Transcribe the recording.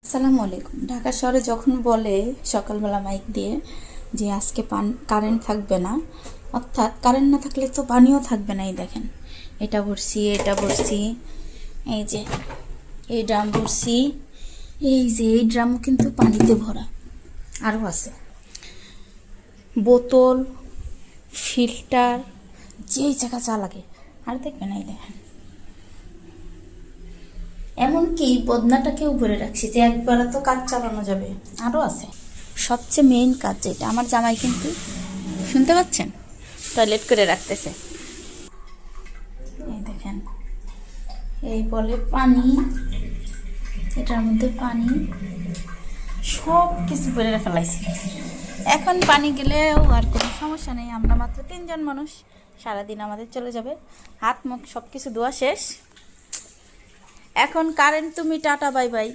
আসসালামু আলাইকুম। ঢাকা শহরে যখন বলে সকালবেলা মাইক দিয়ে যে আজকে কারেন্ট থাকবে না, অর্থাৎ কারেন্ট না থাকলে তো পানিও থাকবে না। এই দেখেন, এটা ভরছি, এটা ভরছি, এই যে এই ড্রাম ভরছি, এই যে এই ড্রামও কিন্তু পানিতে ভরা, আরও আছে বোতল, ফিল্টার, যেই জায়গা চা লাগে। আর দেখবেন এই দেখেন, এমনকি বদনাটাকেও ভরে রাখছি যে একবার তো কাজ চালানো যাবে। আরও আছে, সবচেয়ে মেইন কাজ যেটা আমার জামাই কিন্তু, শুনতে পাচ্ছেন, টয়লেট করে রাখতেছে। এই দেখেন, এই বলে পানি, এটার মধ্যে পানি, সব কিছু ভরে ফেলাইছি। এখন পানি গেলেও আর কোনো সমস্যা নেই, আমরা মাত্র 3 জন মানুষ, সারাদিন আমাদের চলে যাবে। হাত মুখ সব কিছু ধোয়া শেষ। এখন কারেন্ট তুমি টাটা বাই বাই।